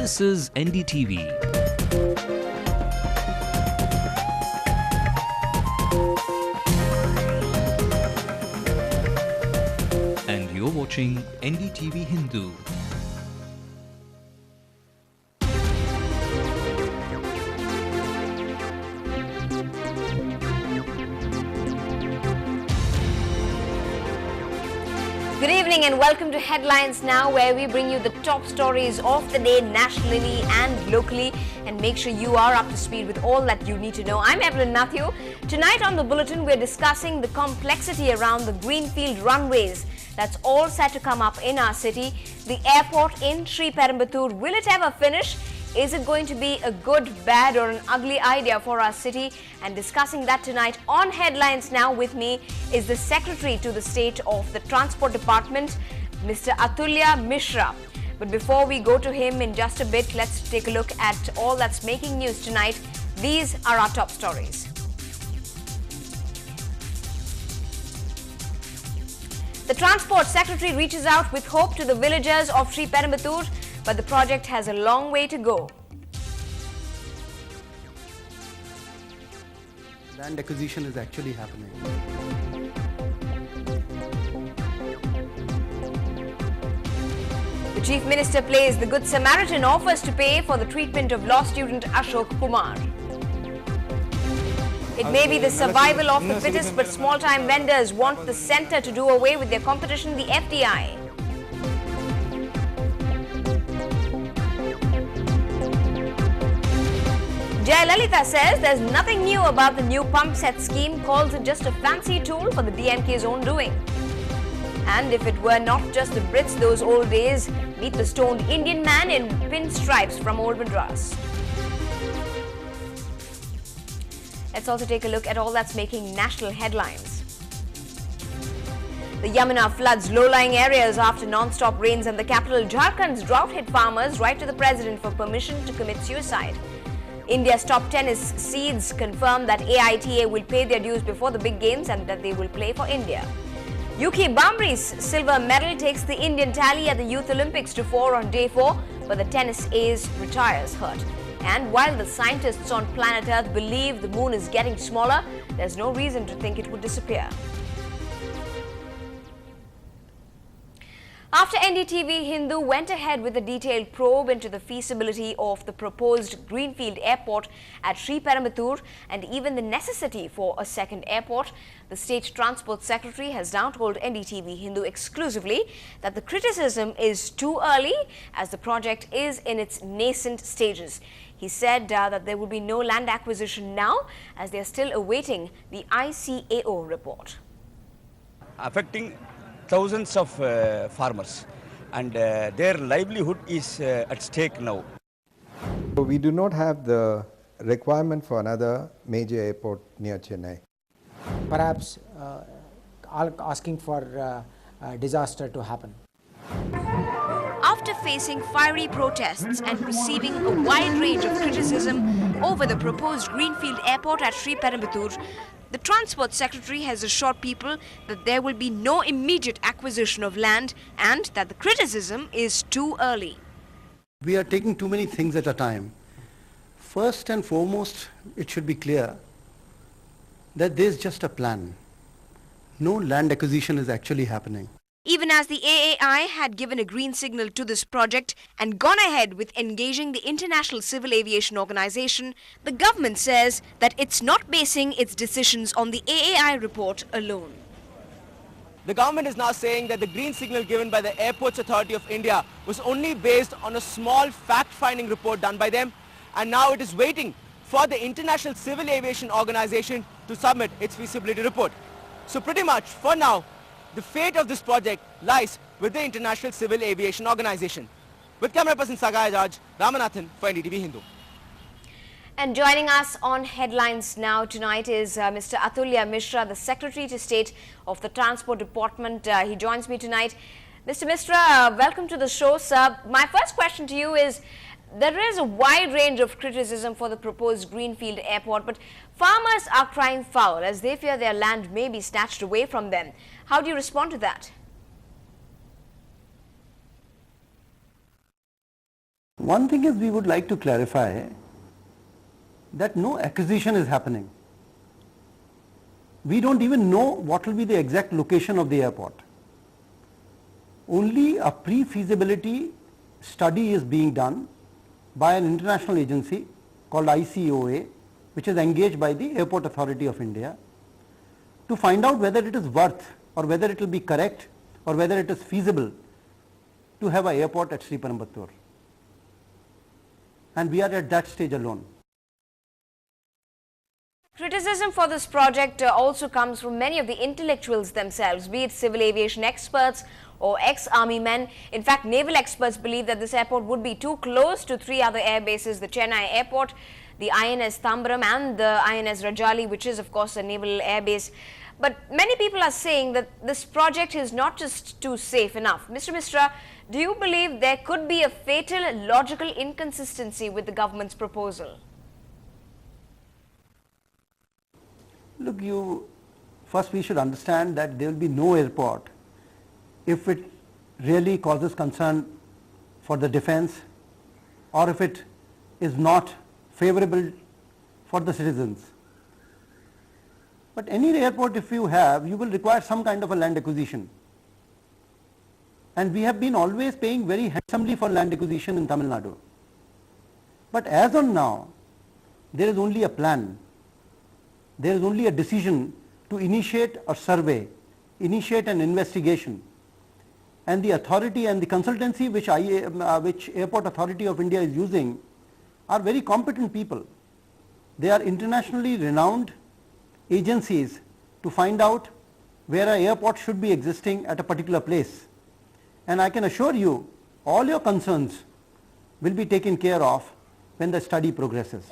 This is NDTV. And you're watching Ndtv-Hindu. Good evening and welcome to Headlines Now, where we bring you the top stories of the day nationally and locally and make sure you are up to speed with all that you need to know. I'm Evelyn Matthew. Tonight on the bulletin, we're discussing the complexity around the greenfield runways that's all set to come up in our city. The airport in Sri Perumbudur, will it ever finish? Is it going to be a good, bad or an ugly idea for our city? And discussing that tonight on Headlines Now with me is the Secretary to the State of the Transport Department, Mr. Atulya Mishra. But before we go to him in just a bit, let's take a look at all that's making news tonight. These are our top stories. The Transport Secretary reaches out with hope to the villagers of Sri Perumbudur, but the project has a long way to go. Land acquisition is actually happening. The Chief Minister plays the Good Samaritan, offers to pay for the treatment of law student Ashok Kumar. It may be the survival of the fittest, but small-time vendors want the centre to do away with their competition, the FDI. Jayalalitha says there's nothing new about the new pump set scheme, calls it just a fancy tool for the DMK's own doing. And if it were not just the Brits those old days, meet the stoned Indian man in pinstripes from Old Madras. Let's also take a look at all that's making national headlines. The Yamuna floods low-lying areas after non-stop rains, and the capital Jharkhand's drought hit farmers right to the president for permission to commit suicide. India's top tennis seeds confirm that AITA will pay their dues before the big games and that they will play for India. Yuki Bambri's silver medal takes the Indian tally at the Youth Olympics to 4 on day 4, but the tennis ace retires hurt. And while the scientists on planet Earth believe the moon is getting smaller, there's no reason to think it would disappear. After Ndtv-Hindu went ahead with a detailed probe into the feasibility of the proposed greenfield airport at Sri Perumbudur and even the necessity for a second airport, the State Transport Secretary has now told Ndtv-Hindu exclusively that the criticism is too early as the project is in its nascent stages. He said that there will be no land acquisition now as they are still awaiting the ICAO report. Affecting thousands of farmers, and their livelihood is at stake now. We do not have the requirement for another major airport near Chennai. Perhaps asking for disaster to happen. After facing fiery protests and receiving a wide range of criticism over the proposed greenfield airport at Sri Perumbudur, the Transport Secretary has assured people that there will be no immediate acquisition of land and that the criticism is too early. We are taking too many things at a time. First and foremost, it should be clear that there is just a plan. No land acquisition is actually happening. Even as the AAI had given a green signal to this project and gone ahead with engaging the International Civil Aviation Organization, the government says that it's not basing its decisions on the AAI report alone. The government is now saying that the green signal given by the Airports Authority of India was only based on a small fact-finding report done by them, and now it is waiting for the International Civil Aviation Organization to submit its feasibility report. So pretty much, for now, the fate of this project lies with the International Civil Aviation Organization. With camera person Sagaya Raj, Ramanathan for NDTV-Hindu. And joining us on Headlines Now tonight is Mr. Atulya Mishra, the Secretary to State of the Transport Department. He joins me tonight. Mr. Mishra, welcome to the show, sir. My first question to you is, there is a wide range of criticism for the proposed greenfield airport, but farmers are crying foul as they fear their land may be snatched away from them. How do you respond to that? One thing is we would like to clarify that no acquisition is happening. We don't even know what will be the exact location of the airport. Only a pre-feasibility study is being done by an international agency called ICOA, which is engaged by the Airport Authority of India, to find out whether it is worth or whether it will be correct or whether it is feasible to have an airport at Sriperumbudur. And we are at that stage alone. Criticism for this project also comes from many of the intellectuals themselves, be it civil aviation experts or ex-army men. In fact, naval experts believe that this airport would be too close to three other air bases, the Chennai airport, the INS Tambaram and the INS Rajali, which is of course a naval air base. But many people are saying that this project is not just too safe enough. Mr. Mishra, do you believe there could be a fatal logical inconsistency with the government's proposal? Look, first we should understand that there will be no airport if it really causes concern for the defense or if it is not favorable for the citizens. But any airport if you have, you will require some kind of a land acquisition. And we have been always paying very handsomely for land acquisition in Tamil Nadu. But as on now, there is only a plan. There is only a decision to initiate a survey, initiate an investigation, and the authority and the consultancy which Airport Authority of India is using are very competent people. They are internationally renowned agencies to find out where an airport should be existing at a particular place. And I can assure you, all your concerns will be taken care of when the study progresses.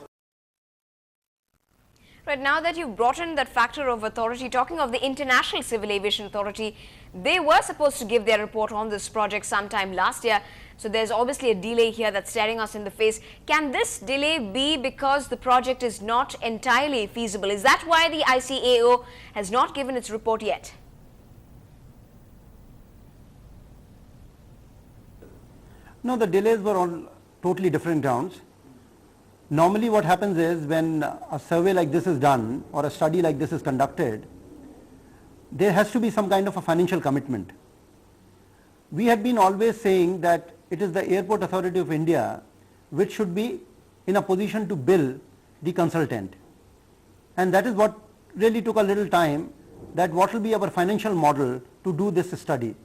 Right, now that you've brought in that factor of authority, talking of the International Civil Aviation Authority, they were supposed to give their report on this project sometime last year. So there's obviously a delay here that's staring us in the face. Can this delay be because the project is not entirely feasible? Is that why the ICAO has not given its report yet? No, the delays were on totally different grounds. Normally what happens is when a survey like this is done or a study like this is conducted, there has to be some kind of a financial commitment. We had been always saying that it is the Airport Authority of India which should be in a position to bill the consultant. And that is what really took a little time, that what will be our financial model to do this study.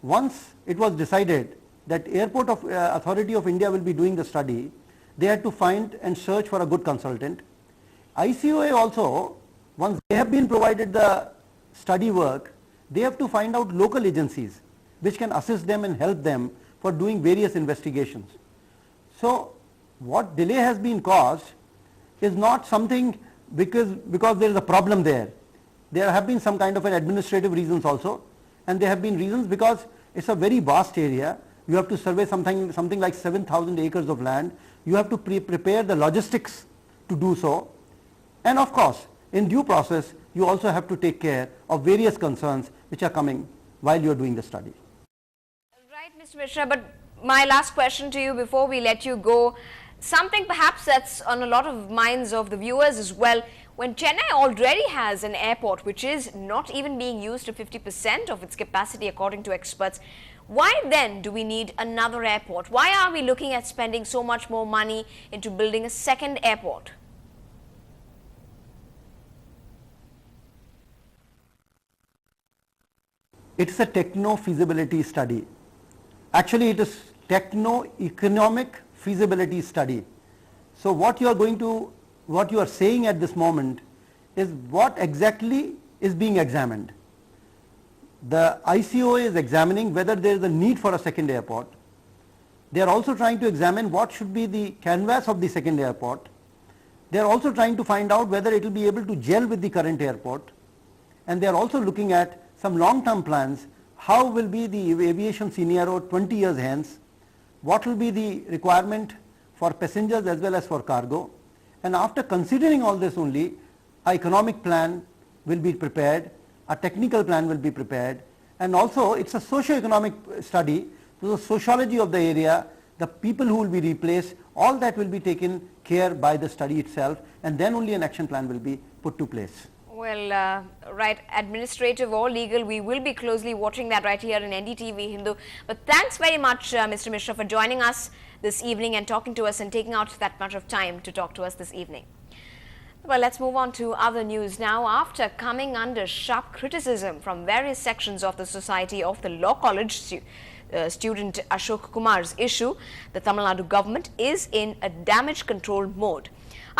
Once it was decided that Airport Authority of India will be doing the study, they had to find and search for a good consultant. ICOA also, once they have been provided the study work, they have to find out local agencies which can assist them and help them for doing various investigations. So what delay has been caused is not something because there is a problem there. There have been some kind of an administrative reasons also, and there have been reasons because it's a very vast area. You have to survey something like 7,000 acres of land. You have to prepare the logistics to do so, and of course in due process you also have to take care of various concerns which are coming while you are doing the study. Right, Mr. Mishra, but my last question to you before we let you go, something perhaps that's on a lot of minds of the viewers as well. When Chennai already has an airport which is not even being used to 50% of its capacity according to experts, why then do we need another airport? Why are we looking at spending so much more money into building a second airport? It is a techno-feasibility study. Actually it is techno-economic feasibility study. So what you are saying at this moment is what exactly is being examined. The ICOA is examining whether there is a need for a second airport. They are also trying to examine what should be the canvas of the second airport. They are also trying to find out whether it will be able to gel with the current airport. And they are also looking at some long-term plans. How will be the aviation scenario 20 years hence? What will be the requirement for passengers as well as for cargo? And after considering all this only, an economic plan will be prepared, a technical plan will be prepared, and also it's a socio-economic study, so the sociology of the area, the people who will be replaced, all that will be taken care by the study itself, and then only an action plan will be put to place. Well, right, administrative or legal, we will be closely watching that right here in NDTV-Hindu. But thanks very much, Mr. Mishra, for joining us this evening and talking to us and taking out that much of time to talk to us this evening. Well, let's move on to other news now. After coming under sharp criticism from various sections of the society of the Law College student Ashok Kumar's issue, the Tamil Nadu government is in a damage control mode.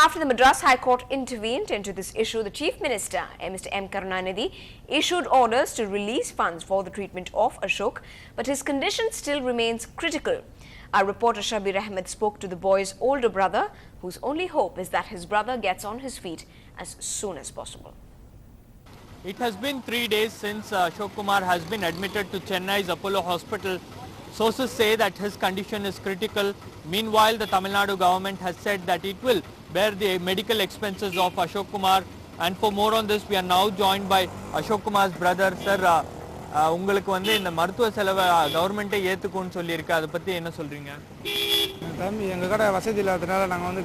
After the Madras High Court intervened into this issue, the Chief Minister, Mr. M. Karunanidhi, issued orders to release funds for the treatment of Ashok, but his condition still remains critical. Our reporter Shabir Ahmed spoke to the boy's older brother, whose only hope is that his brother gets on his feet as soon as possible. It has been 3 days since Ashok Kumar has been admitted to Chennai's Apollo Hospital. Sources say that his condition is critical. Meanwhile, the Tamil Nadu government has said that it will bear the medical expenses of Ashok Kumar. And for more on this, we are now joined by Ashok Kumar's brother. Sir, உங்களுக்கு வந்து இந்த மருத்துவ செலவை கவர்மெண்ட்டே ஏத்துக்கும்னு சொல்லியிருக்கு, அதை பற்றி என்ன சொல்கிறீங்க? தம்பி எங்கள் கடை வசதி இல்லாததுனால நாங்கள் வந்து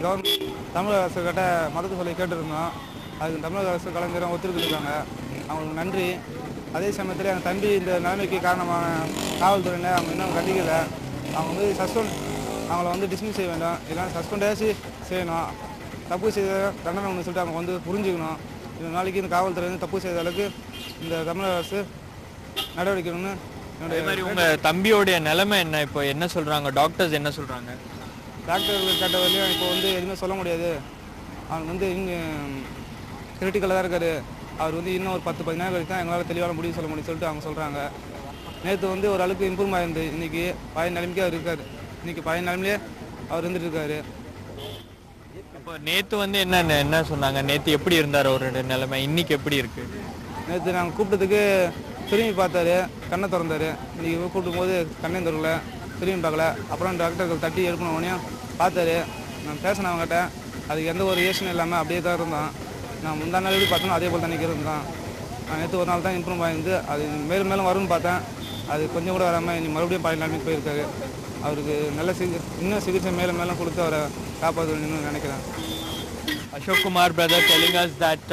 தமிழக அரசு கிட்ட மருத்துவ செலவை கேட்டுருந்தோம். அதுக்கு தமிழக அரசு கலைஞரும் ஒத்துழைச்சிருக்காங்க, அவங்களுக்கு நன்றி. அதே சமயத்தில் எங்கள் தம்பி இந்த நிலைமைக்கு காரணமான காவல்துறையினர் அவங்க இன்னும் கண்டிக்கலை. அவங்க வந்து அவங்கள வந்து டிஸ்மிஸ் செய்ய வேண்டாம், இல்லைன்னா சஸ்பெண்டாச்சு செய்யணும். தப்பு செய்த தண்டனை ஒன்று சொல்லிட்டு அவங்க வந்து புரிஞ்சுக்கணும். இந்த நாளைக்கு இந்த காவல்துறை வந்து தப்பு செய்த அளவுக்கு இந்த தமிழக அரசு நடவடிக்கை ஒன்று. அதே மாதிரி உங்கள் தம்பியோடைய நிலைமை என்ன, இப்போ என்ன சொல்கிறாங்க, டாக்டர்ஸ் என்ன சொல்கிறாங்க? டாக்டர்கள் கேட்ட வரையும் இப்போ வந்து எதுவுமே சொல்ல முடியாது. அவங்க வந்து கிரிட்டிக்கலாக தான் இருக்கார். அவர் வந்து இன்னும் ஒரு 10-15 நாள் வரைக்கும் தான் எங்களால் தெளிவான முடிவு சொல்ல முடியும் சொல்லிட்டு அவங்க சொல்கிறாங்க. நேற்று வந்து ஒரு அளவுக்கு இம்ப்ரூவ் ஆகிருந்து, இன்றைக்கி பழைய நிலைமைக்கே அவர் இருக்கார். இன்றைக்கி பழைய நிலைமையிலே அவர் இருந்துட்டு இருக்காரு. இப்போ நேற்று வந்து என்ன சொன்னாங்க, நேற்று எப்படி இருந்தார் அவரோட நிலைமை, இன்றைக்கி எப்படி இருக்குது? நேற்று நாங்கள் கூப்பிட்டதுக்கு திரும்பி பார்த்தாரு, கண்ணை திறந்தார். இன்றைக்கி கூப்பிடும் போது கண்ணை திறக்கல, திரும்பி பார்க்கல. அப்புறம் டாக்டர்கள் தட்டி எடுக்கணுன்னே பார்த்தாரு. நான் பேசினேன் அவங்ககிட்ட, அதுக்கு எந்த ஒரு ரியாக்ஷனும் இல்லாமல் அப்படியே தான் இருந்தான். நான் முந்தா நாள் எப்படி பார்த்தோம் அதே போல் தான் நிற்கிறது தான். நான் நேற்று ஒரு நாள் தான் இம்ப்ரூவ் ஆகிருந்து, அது மேலும் மேலும் வரும்னு பார்த்தேன். அது கொஞ்சம் கூட வராமல் இனி மறுபடியும் பழைய நிலைமைக்கு போயிருக்காரு. அவருக்கு நல்ல இன்னும் சிகிச்சை மேலும் மேலும் கொடுத்து அவரை காப்பாற்றணும்னு நினைக்கிறேன். Ashok Kumar brother telling us that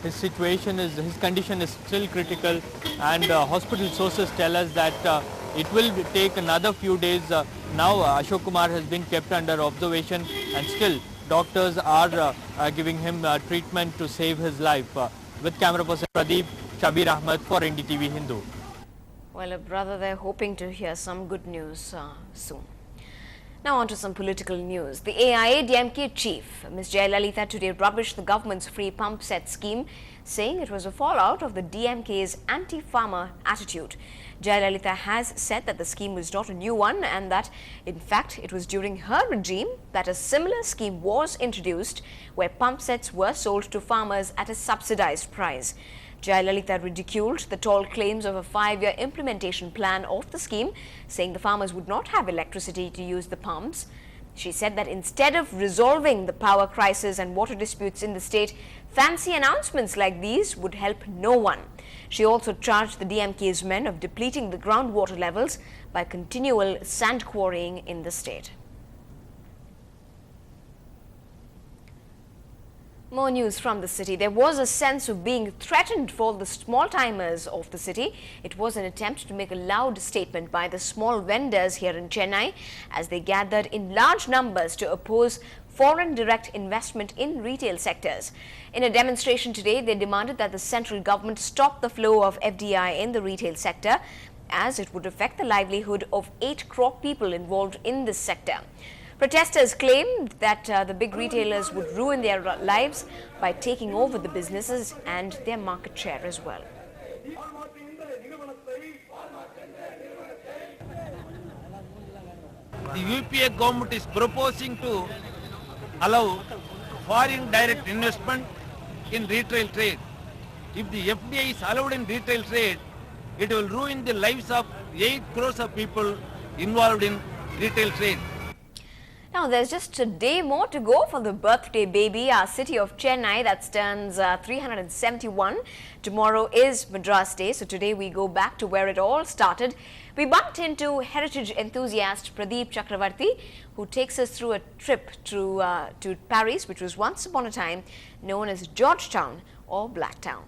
his condition is still critical, and hospital sources tell us that it will take another few days. Now Ashok Kumar has been kept under observation, and still doctors are giving him treatment to save his life. With camera person Pradeep, Shabir Ahmed for NDTV-Hindu. Well, a brother there hoping to hear some good news soon. Now on to some political news. The AIA-DMK chief, Ms. Jayalalitha, today rubbished the government's free pump set scheme, saying it was a fallout of the DMK's anti-farmer attitude. Jayalalitha has said that the scheme was not a new one, and that, in fact, it was during her regime that a similar scheme was introduced, where pump sets were sold to farmers at a subsidized price. Jayalalitha ridiculed the tall claims of a 5-year implementation plan of the scheme, saying the farmers would not have electricity to use the pumps. She said that instead of resolving the power crisis and water disputes in the state, fancy announcements like these would help no one. She also charged the DMK's men of depleting the groundwater levels by continual sand quarrying in the state. More news from the city. There was a sense of being threatened for the small-timers of the city. It was an attempt to make a loud statement by the small vendors here in Chennai as they gathered in large numbers to oppose foreign direct investment in retail sectors. In a demonstration today, they demanded that the central government stop the flow of FDI in the retail sector, as it would affect the livelihood of 8 crore people involved in this sector. Protesters claimed that the big retailers would ruin their lives by taking over the businesses and their market share as well. The UPA government is proposing to allow foreign direct investment in retail trade. If the FDI is allowed in retail trade, it will ruin the lives of 8 crores of people involved in retail trade. Now, there's just a day more to go for the birthday baby, our city of Chennai, that turns 371. Tomorrow is Madras Day, so today we go back to where it all started, We bumped into heritage enthusiast Pradeep Chakravarti, who takes us through a trip to Paris, which was once upon a time known as Georgetown or Blacktown.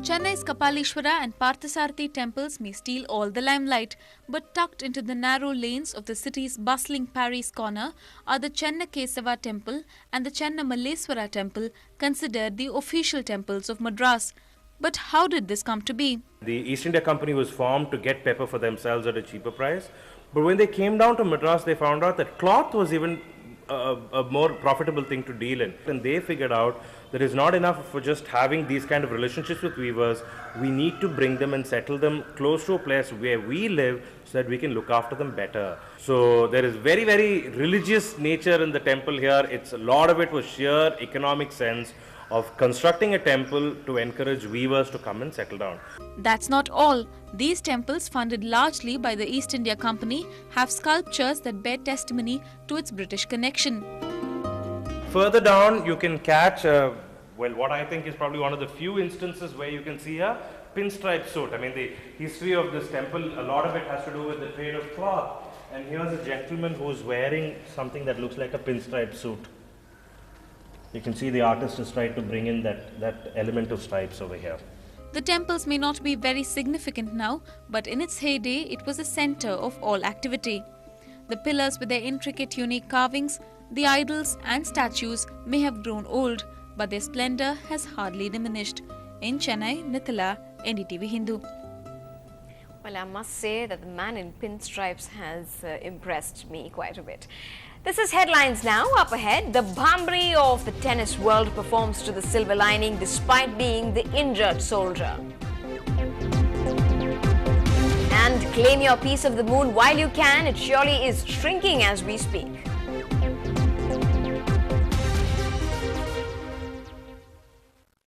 Chennai's Kapalishwara and Parthasarathi temples may steal all the limelight, but tucked into the narrow lanes of the city's bustling Paris corner are the Chenna Kesava temple and the Chenna Malleswara temple, considered the official temples of Madras. But how did this come to be? The East India Company was formed to get pepper for themselves at a cheaper price. But when they came down to Madras, they found out that cloth was even a more profitable thing to deal in. And they figured out that it's not enough for just having these kind of relationships with weavers. We need to bring them and settle them close to a place where we live so that we can look after them better. So there is very, very religious nature in the temple here. A lot of it was sheer economic sense of constructing a temple to encourage weavers to come and settle down. That's not all. These temples, funded largely by the East India Company, have sculptures that bear testimony to its British connection. Further down, you can catch, what I think is probably one of the few instances where you can see a pinstripe suit. I mean, the history of this temple, a lot of it has to do with the trade of cloth. And here's a gentleman who's wearing something that looks like a pinstripe suit. You can see the artist has tried to bring in that element of stripes over here. The temples may not be very significant now, but in its heyday, it was a center of all activity. The pillars with their intricate unique carvings, the idols and statues may have grown old, but their splendor has hardly diminished. In Chennai, Nithila, Ndtv-Hindu. Well, I must say that the man in pinstripes has impressed me quite a bit. This is Headlines Now. Up ahead, the Bhambri of the tennis world performs to the silver lining despite being the injured soldier. And claim your piece of the moon while you can. It surely is shrinking as we speak.